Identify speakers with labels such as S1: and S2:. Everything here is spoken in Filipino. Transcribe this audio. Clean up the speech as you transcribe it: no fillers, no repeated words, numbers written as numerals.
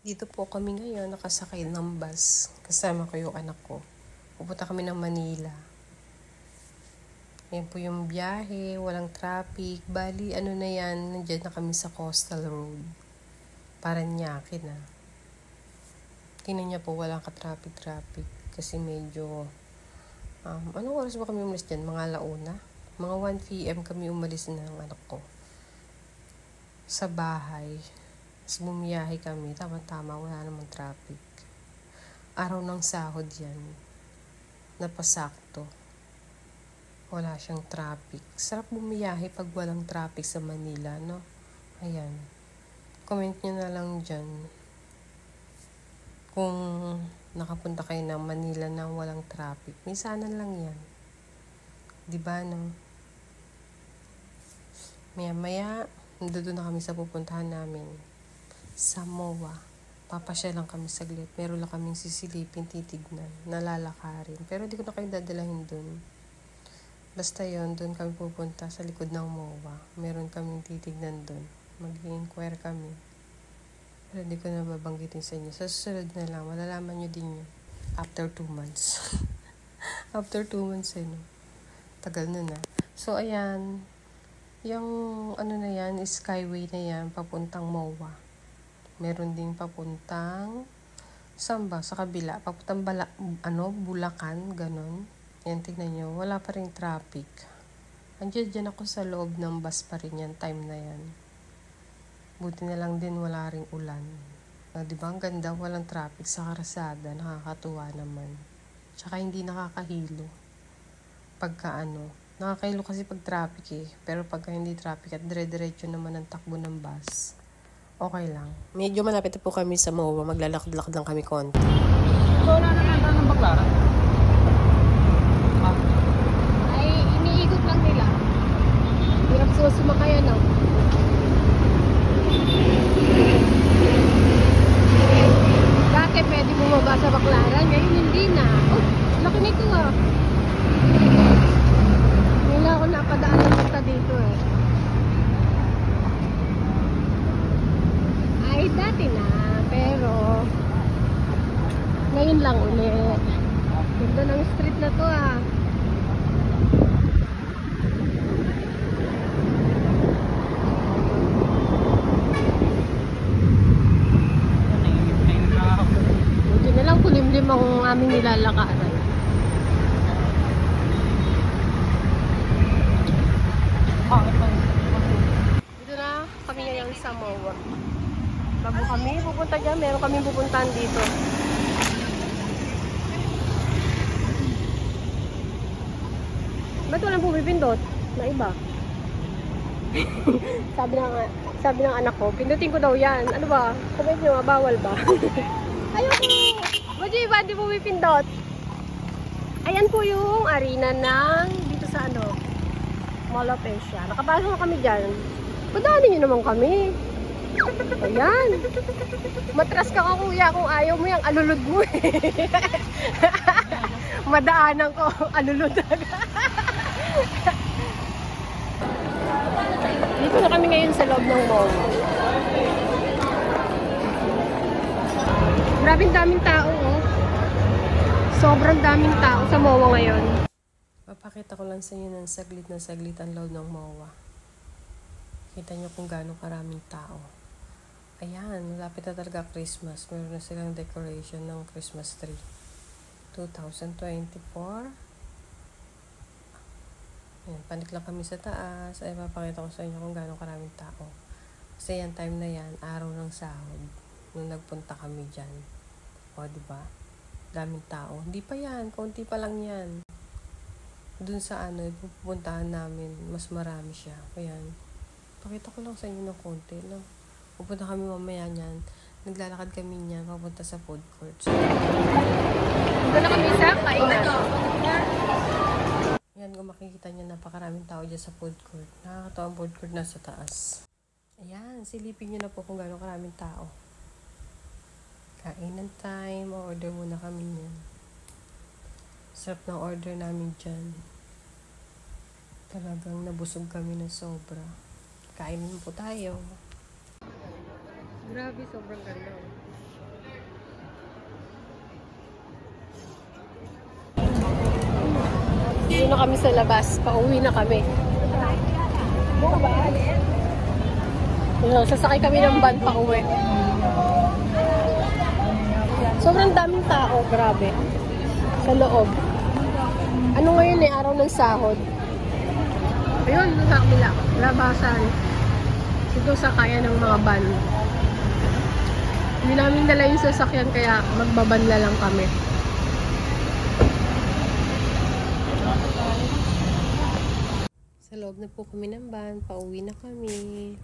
S1: Dito po kami ngayon, nakasakay ng bus. Kasama ko yung anak ko. Pupunta kami ng Manila. Yan po yung biyahe, walang traffic. Bali, ano na yan, nandiyan na kami sa Coastal Road. Paranaque na. Tingnan niya po, walang ka-traffic. Kasi medyo, anong oras ba kami umalis dyan? Mga alauna? Mga 1 p.m. kami umalis ng anak ko. Sa bahay. Tapos bumiyahe kami, tama-tama, wala namang traffic. Araw ng sahod yan. Napasakto. Wala siyang traffic. Sarap bumiyahe pag walang traffic sa Manila, no? Ayan. Comment nyo na lang dyan. Kung nakapunta kayo ng Manila nang walang traffic. Minsanan lang yan. Diba, no? Maya-maya, doon na kami sa pupuntahan namin. Sa MOA. Papasya lang kami saglit. Meron lang kaming sisilipin, titignan, nalalakarin. Pero hindi ko na kayo dadalahin dun. Basta yon, dun kami pupunta sa likod ng MOA. Meron kaming titignan dun. Mag-i-inquire kami. Pero hindi ko na babanggitin sa inyo. Sa susunod na lang, malalaman nyo din yun. After 2 months. After 2 months, no? Tagal na na. So, ayan. Yung ano na yan, skyway na yan, papuntang MOA. Meron ding papuntang samba sa kabila, papuntang Bulacan, ganon. Yan, tignan nyo, wala pa rin traffic. Andiyan ako sa loob ng bus pa rin yan, time na yan. Buti na lang din wala ring ulan. Diba, ang ganda, walang traffic sa karasada, nakakatuwa naman. Tsaka hindi nakakahilo. Nakakahilo kasi pag traffic eh. Pero pagka hindi traffic at dire-diretso naman ang takbo ng bus, okay lang. Medyo malapit na po kami sa MOA. Maglalakad-lakad lang kami konti.
S2: So, wala naman ba ng Baclaran?
S3: Ay, iniikot lang nila. Hirap sumakay, no? Dati pwede bumaba sa Baclaran, ngayon hindi na. Oh, laki nito ah. Wala ako napadaan ng punta dito eh. Ay, dati na, pero ngayon lang ulit. Ganda ng street na to ah. Buti na lang kulimlim ang aming nilalakaran. Dito na kami ngayon sa MOA. Bago kami pupunta dyan, meron kami pupuntahan dito. Ba't walang pumipindot? Na iba. sabi ng anak ko, pindutin ko daw yan. Ano ba? Sabi nyo, bawal ba? Ayoko! Ba't yung iba hindi pumipindot? Ayan po yung arena ng dito sa Mall of Asia. Nakapasok na kami dyan. Padaanin nyo naman kami. Ayan. Matras ka ka kuya kung ayaw mo yung alulod mo eh. Madaanan ko, alulod agad. Dito na kami ngayon sa loob ng mall. Grabe daming tao oh. Sobrang daming tao sa MOA ngayon.
S1: Papakita ko lang sa inyo ng saglit na saglit ang loob ng MOA. Kita nyo kung gaano karaming tao. Ayan, malapit na talaga Christmas. Meron na silang decoration ng Christmas tree. 2024. Ayan, panik lang kami sa taas. Ay, papakita ko sa inyo kung gaano karaming tao. Kasi yan, time na yan, araw ng sahod. Nung nagpunta kami dyan. O, diba? Daming tao. Hindi pa yan, kaunti pa lang yan. Dun sa pupuntahan namin, mas marami siya. Ayan. Pakita ko lang sa inyo ng konti, no? Pupunta kami mamaya niyan. Naglalakad kami niyan, papunta sa food court.
S3: Dito na kami sa kainan.
S1: Yan, kung makikita niyo, napakaraming tao dyan sa food court. Nakakatawa ang food court nasa taas. Ayan, silipin niyo na po kung gaano karaming tao. Kainan time, order muna kami niyan. Sarap ng order namin dyan. Talagang nabusog kami ng sobra. Kainin po tayo.
S3: Grabe, sobrang ganda. na kami sa labas. Pauwi na kami. Sasakay kami ng van pauwi. Sobrang daming tao, grabe. Sa loob. Ano ngayon eh, araw ng sahod. Ayun, sa kabila. Labasan. Ito sa kaya ng mga van. Hindi namin dala yung sasakyan kaya magbabanla lang kami.
S1: Sa loob na po kami ng van, pauwi na kami.